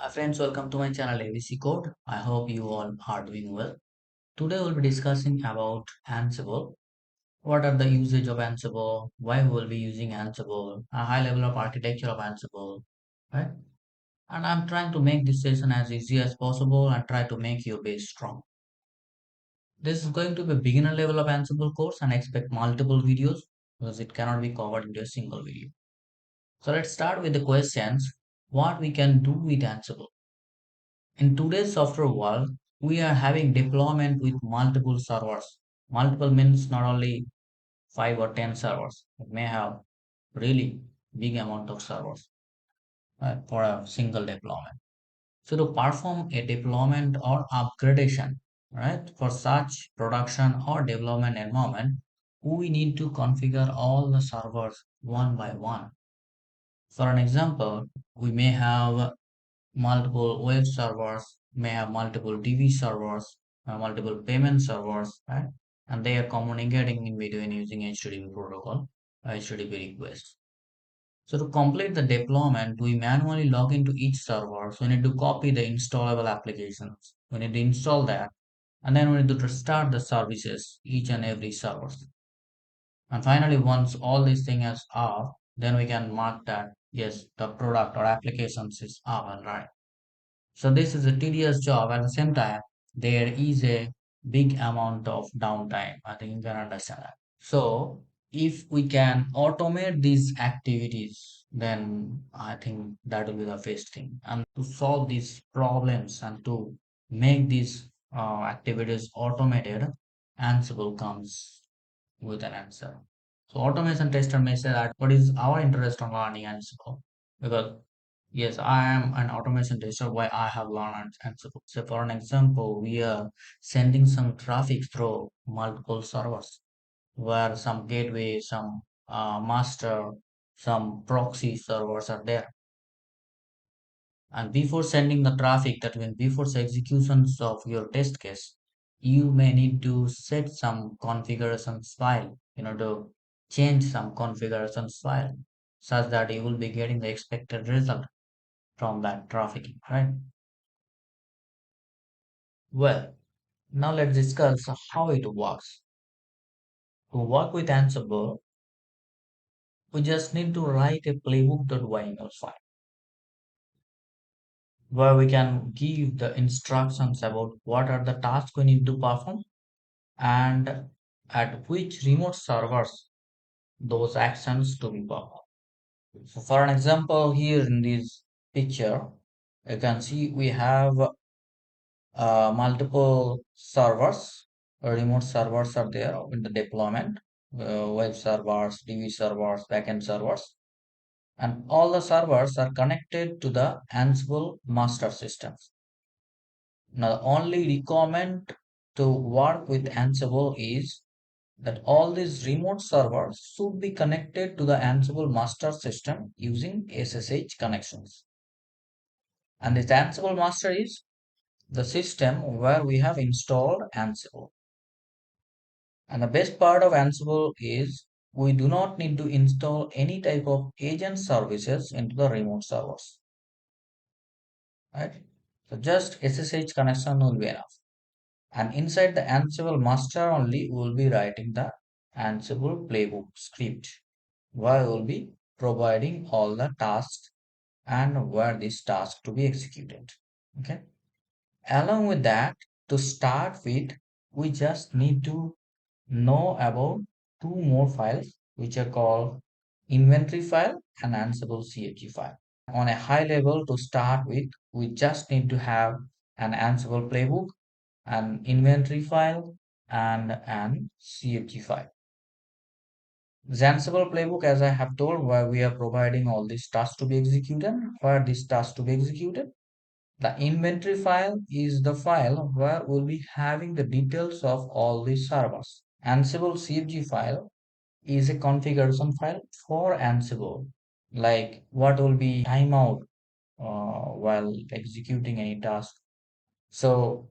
Hi friends, welcome to my channel ABC Code. I hope you all are doing well. Today we'll be discussing about Ansible. What are the usage of Ansible? Why we will be using Ansible? A high level of architecture of Ansible, right? And I'm trying to make this session as easy as possible and try to make your base strong. This is going to be a beginner level of Ansible course and expect multiple videos because it cannot be covered into a single video. So let's start with the questions. What we can do with Ansible? In today's software world, we are having deployment with multiple servers. Multiple means not only 5 or 10 servers. It may have really big amount of servers for a single deployment. So to perform a deployment or upgradation, right, for such production or development environment, we need to configure all the servers one by one. For an example, we may have multiple web servers, may have multiple DB servers, multiple payment servers, right? And they are communicating in between using HTTP protocol, HTTP request. So to complete the deployment, we manually log into each server. So we need to copy the installable applications. We need to install that. And then we need to restart the services, each and every server. And finally, once all these things are, then we can mark that, yes, the product or applications is up and running. So this is a tedious job. At the same time, there is a big amount of downtime. I think you can understand that. So if we can automate these activities, then I think that will be the first thing. And to solve these problems and to make these activities automated, Ansible comes with an answer. So automation tester may say that what is our interest on learning Ansible? Because yes, I am an automation tester. Why I have learned Ansible. So for an example, we are sending some traffic through multiple servers where some gateway, some master, some proxy servers are there. And before sending the traffic, that means before the executions of your test case, you may need to set some configurations file, to change some configurations file such that you will be getting the expected result from that trafficking, right? Well, now let's discuss how it works. To work with Ansible, we just need to write a playbook.yml file where we can give the instructions about what are the tasks we need to perform and at which remote servers those actions to be performed. So for an example, here in this picture, you can see we have multiple servers, remote servers are there in the deployment, web servers, DB servers, backend servers, and all the servers are connected to the Ansible master systems. Now, the only requirement to work with Ansible is that all these remote servers should be connected to the Ansible master system using SSH connections. And this Ansible master is the system where we have installed Ansible. And the best part of Ansible is we do not need to install any type of agent services into the remote servers, right? So just SSH connection will be enough. And inside the Ansible master only, we will be writing the Ansible playbook script where we will be providing all the tasks and where this task to be executed. Okay. Along with that, to start with, we just need to know about two more files which are called inventory file and Ansible CFG file. On a high level to start with, we just need to have an Ansible playbook, an inventory file, and an CFG file. The Ansible playbook, as I have told, where we are providing all these tasks to be executed, where these tasks to be executed. The inventory file is the file where we'll be having the details of all these servers. Ansible CFG file is a configuration file for Ansible, like what will be timeout while executing any task. So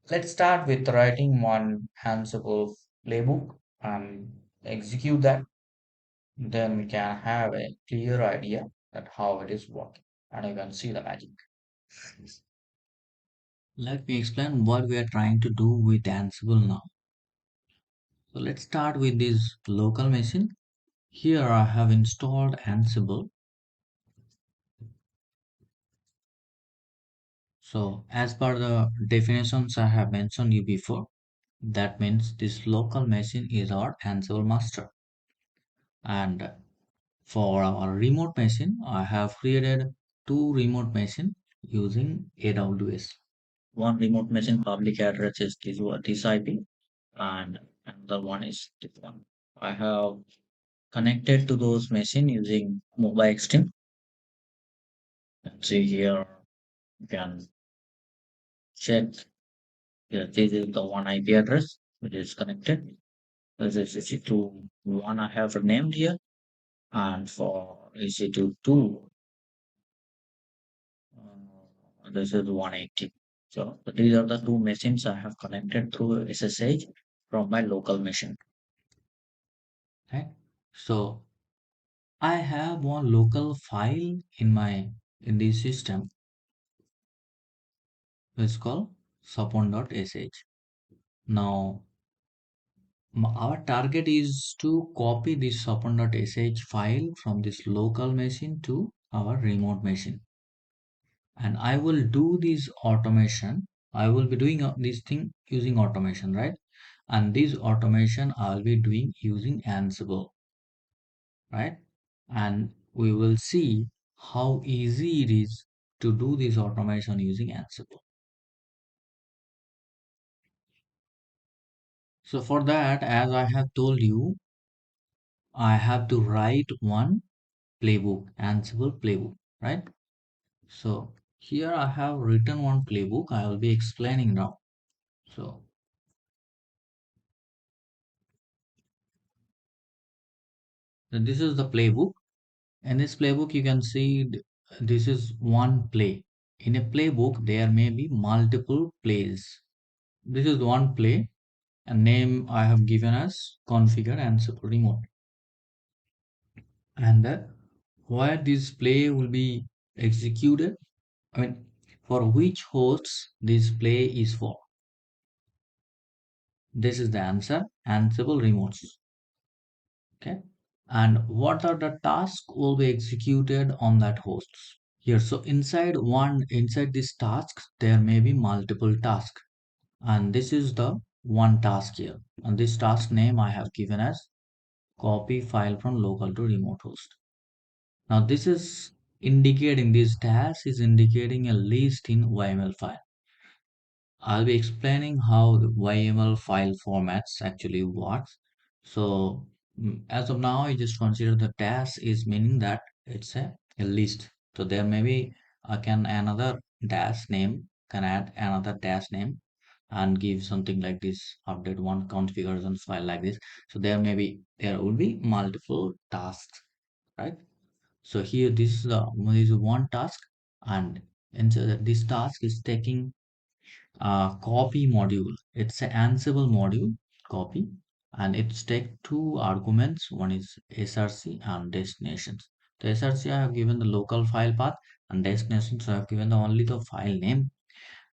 let's start with writing one Ansible playbook and execute that. Then we can have a clear idea that how it is working and you can see the magic. Let me explain what we are trying to do with Ansible now. So let's start with this local machine. Here I have installed Ansible. So as per the definitions I have mentioned you before, that means this local machine is our Ansible master. And for our remote machine, I have created two remote machine using AWS. One remote machine public address is this IP and another one is this one. I have connected to those machine using mobile extreme. See here, you can check here. This is the one IP address which is connected. This is EC2 one I have named here, and for EC2 two, this is 180. So these are the two machines I have connected through SSH from my local machine. Right. So I have one local file in this system. It's called support.sh. Now our target is to copy this support.sh file from this local machine to our remote machine. And I will do this automation. I will be doing this thing using automation, right? And this automation I'll be doing using Ansible, right? And we will see how easy it is to do this automation using Ansible. So for that, as I have told you, I have to write one playbook, Ansible playbook, right? So here I have written one playbook. I will be explaining now. So this is the playbook. In this playbook, you can see this is one play. In a playbook, there may be multiple plays. This is one play, a name I have given as configure Ansible remote. And where this play will be executed, I mean, for which hosts this play is for. This is the answer, Ansible remotes. Okay. And what are the tasks will be executed on that hosts? Here, so inside this task, there may be multiple tasks. And this is the one task here. And this task name I have given as copy file from local to remote host. Now this dash is indicating a list in YML file. I'll be explaining how the YML file formats actually works. So as of now, I just consider the dash is meaning that it's a list. So there may be another dash name can add another dash name and give something like this update one configurations file like this. So there will be multiple tasks, right? So here this is one task and this task is taking copy module. It's an Ansible module copy and it's take two arguments. One is src and destinations. The src I have given the local file path and destinations I have given the only the file name.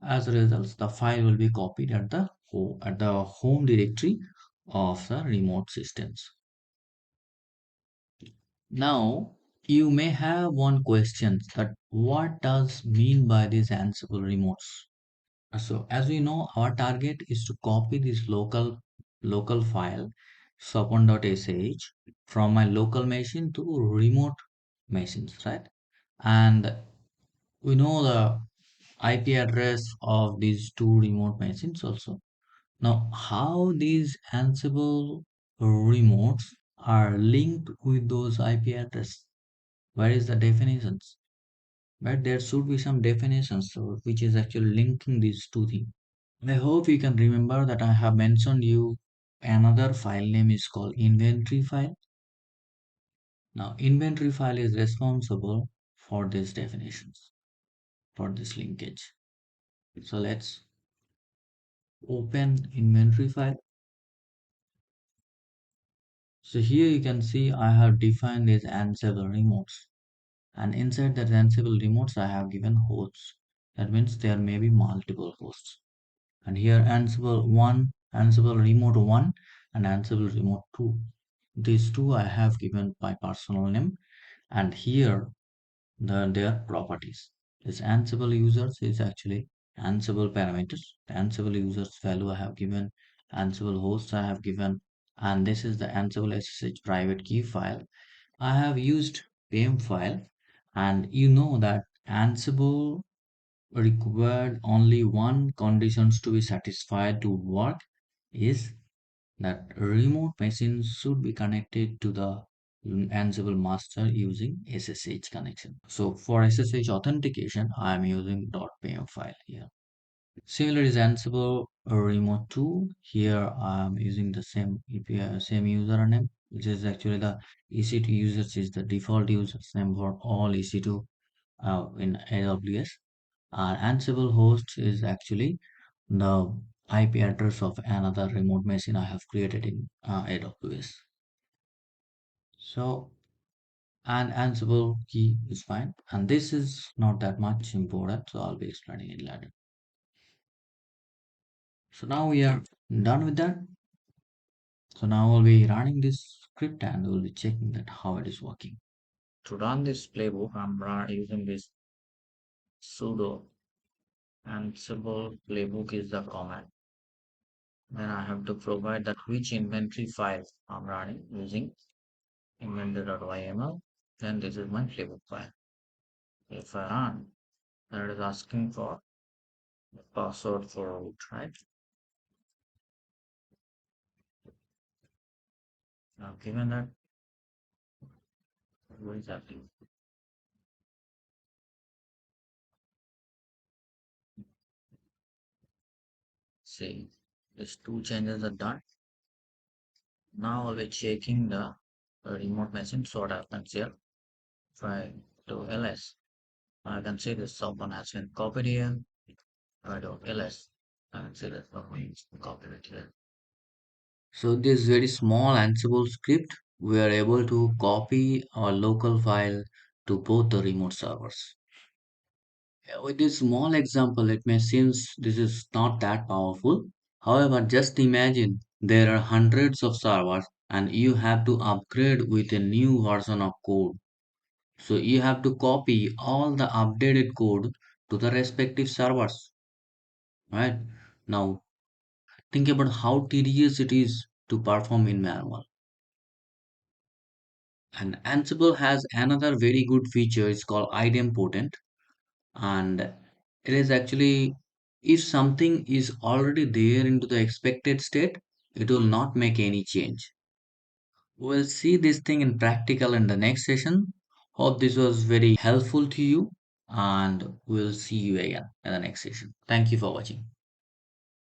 As a result, the file will be copied at the home directory of the remote systems. Now you may have one question that what does mean by these Ansible remotes? So as we know, our target is to copy this local file support.sh from my local machine to remote machines, right? And we know the IP address of these two remote machines also. Now, how these Ansible remotes are linked with those IP address? Where is the definitions? Right, there should be some definitions which is actually linking these two things. I hope you can remember that I have mentioned you another file name is called inventory file. Now inventory file is responsible for these definitions, for this linkage. So let's open inventory file. So here you can see I have defined these Ansible remotes and inside that Ansible remotes I have given hosts. That means there may be multiple hosts. And here Ansible 1, Ansible Remote 1 and Ansible Remote 2. These two I have given my personal name, and here their properties. This Ansible users is actually Ansible parameters. The Ansible users value I have given, Ansible hosts I have given, and this is the Ansible SSH private key file. I have used PM file, and you know that Ansible required only one conditions to be satisfied to work is that remote machines should be connected to the Ansible master using SSH connection. So for SSH authentication, I am using .pm file here. Similar is Ansible remote 2. Here I am using the same same username, which is actually the EC2 users is the default username for all EC2 in AWS. Ansible host is actually the IP address of another remote machine I have created in AWS. So, and Ansible key is fine. And this is not that much important, so I'll be explaining it later. So now we are done with that. So now we'll be running this script and we'll be checking that how it is working. To run this playbook, I'm using this sudo ansible playbook is the command. Then I have to provide that which inventory file I'm running using inventory.yml. Then this is my playbook file. If I run, then it is asking for the password for root, right? Now given that, what is happening? See, these two changes are done. Now I'll be checking the remote machine. So what happens here? If I do ls, I can see this someone has been copied here. If I do ls, I can see that someone is copied here. So this very small Ansible script, we are able to copy our local file to both the remote servers. With this small example, it may seem this is not that powerful. However, just imagine there are hundreds of servers and you have to upgrade with a new version of code. So you have to copy all the updated code to the respective servers, right? Now, think about how tedious it is to perform in manual. And Ansible has another very good feature. It's called idempotent, and it is actually if something is already there into the expected state, it will not make any change. We'll see this thing in practical in the next session. Hope this was very helpful to you, and we'll see you again in the next session. Thank you for watching.